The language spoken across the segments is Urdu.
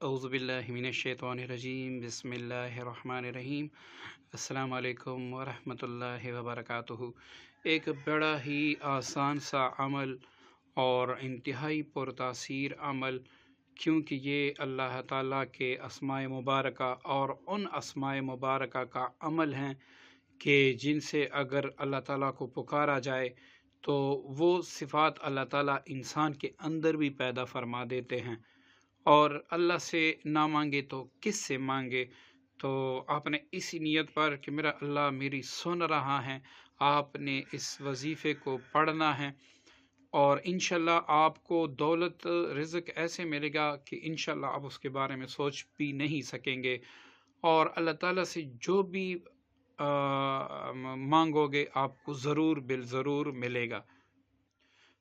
اعوذ باللہ من الشیطان الرجیم، بسم اللہ الرحمن الرحیم۔ السلام علیکم ورحمۃ اللہ وبرکاتہ۔ ایک بڑا ہی آسان سا عمل اور انتہائی پرتاثیر عمل، کیونکہ یہ اللہ تعالیٰ کے اسماء مبارکہ اور ان اسماء مبارکہ کا عمل ہیں کہ جن سے اگر اللہ تعالیٰ کو پکارا جائے تو وہ صفات اللہ تعالیٰ انسان کے اندر بھی پیدا فرما دیتے ہیں۔ اور اللہ سے نہ مانگے تو کس سے مانگے؟ تو آپ نے اسی نیت پر کہ میرا اللہ میری سن رہا ہے، آپ نے اس وظیفے کو پڑھنا ہے، اور انشاءاللہ آپ کو دولت رزق ایسے ملے گا کہ انشاءاللہ آپ اس کے بارے میں سوچ بھی نہیں سکیں گے، اور اللہ تعالیٰ سے جو بھی مانگو گے آپ کو ضرور بالضرور ملے گا۔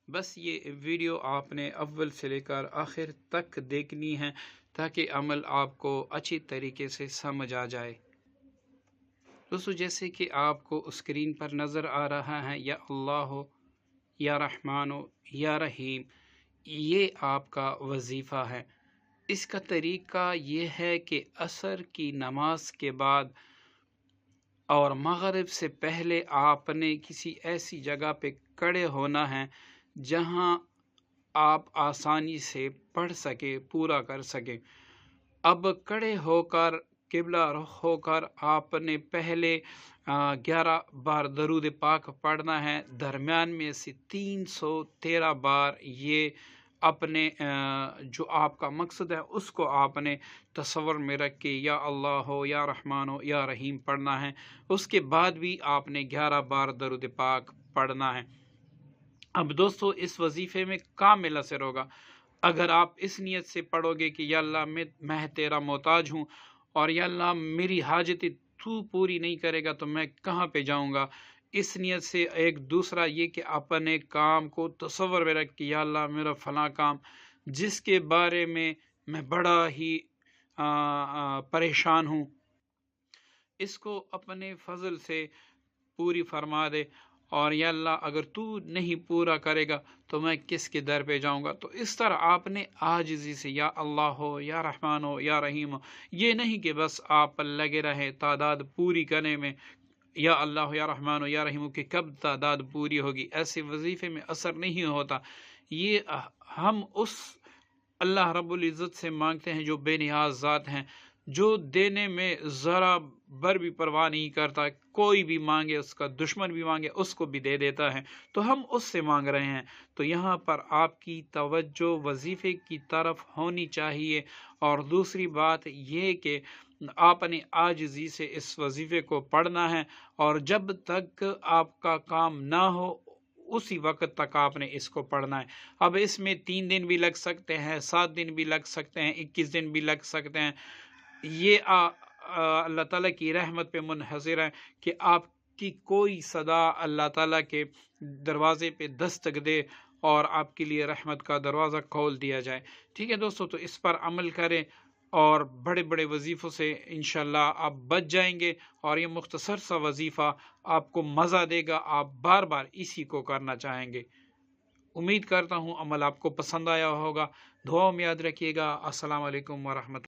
بس یہ ویڈیو آپ نے اول سے لے کر آخر تک دیکھنی ہے تاکہ عمل آپ کو اچھی طریقے سے سمجھ آ جائے۔ دوستو، جیسے کہ آپ کو اسکرین پر نظر آ رہا ہے، یا اللہ ہو، یا رحمان ہو، یا رحیم، یہ آپ کا وظیفہ ہے۔ اس کا طریقہ یہ ہے کہ عصر کی نماز کے بعد اور مغرب سے پہلے آپ نے کسی ایسی جگہ پہ کھڑے ہونا ہے جہاں آپ آسانی سے پڑھ سکے، پورا کر سکے۔ اب کھڑے ہو کر قبلہ رخ ہو کر آپ نے پہلے 11 بار درود پاک پڑھنا ہے، درمیان میں سے 313 بار یہ اپنے جو آپ کا مقصد ہے اس کو آپ نے تصور میں رکھ کے یا اللہ ہو، یا رحمان ہو، یا رحیم پڑھنا ہے۔ اس کے بعد بھی آپ نے 11 بار درود پاک پڑھنا ہے۔ اب دوستو، اس وظیفے میں کامل اثر ہوگا اگر آپ اس نیت سے پڑھو گے کہ یا اللہ میں تیرا محتاج ہوں، اور یا اللہ میری حاجتیں تو پوری نہیں کرے گا تو میں کہاں پہ جاؤں گا۔ اس نیت سے ایک دوسرا یہ کہ اپنے کام کو تصور میں رکھ کہ یا اللہ میرا فلاں کام جس کے بارے میں بڑا ہی پریشان ہوں، اس کو اپنے فضل سے پوری فرما دے، اور یا اللہ اگر تو نہیں پورا کرے گا تو میں کس کے در پہ جاؤں گا۔ تو اس طرح آپ نے عاجزی سے یا اللہ ہو، یا رحمان ہو، یا رحیم ہو، یہ نہیں کہ بس آپ لگے رہیں تعداد پوری کرنے میں، یا اللہ ہو، یا رحمان ہو، یا رحیم ہو، کہ کب تعداد پوری ہوگی۔ ایسے وظیفے میں اثر نہیں ہوتا۔ یہ ہم اس اللہ رب العزت سے مانگتے ہیں جو بے نیاز ذات ہیں، جو دینے میں ذرا بر بھی پرواہ نہیں کرتا۔ کوئی بھی مانگے، اس کا دشمن بھی مانگے، اس کو بھی دے دیتا ہے، تو ہم اس سے مانگ رہے ہیں۔ تو یہاں پر آپ کی توجہ وظیفے کی طرف ہونی چاہیے، اور دوسری بات یہ کہ آپ نے عاجزی سے اس وظیفے کو پڑھنا ہے، اور جب تک آپ کا کام نہ ہو اسی وقت تک آپ نے اس کو پڑھنا ہے۔ اب اس میں 3 دن بھی لگ سکتے ہیں، 7 دن بھی لگ سکتے ہیں، 21 دن بھی لگ سکتے ہیں۔ یہ اللہ تعالیٰ کی رحمت پہ منحصر ہے کہ آپ کی کوئی صدا اللہ تعالیٰ کے دروازے پہ دستک دے اور آپ کے لیے رحمت کا دروازہ کھول دیا جائے۔ ٹھیک ہے دوستو، تو اس پر عمل کریں اور بڑے بڑے وظیفوں سے انشاءاللہ آپ بچ جائیں گے، اور یہ مختصر سا وظیفہ آپ کو مزہ دے گا، آپ بار بار اسی کو کرنا چاہیں گے۔ امید کرتا ہوں عمل آپ کو پسند آیا ہوگا۔ دعاؤں میں یاد رکھیے گا۔ السلام علیکم ورحمۃ اللہ۔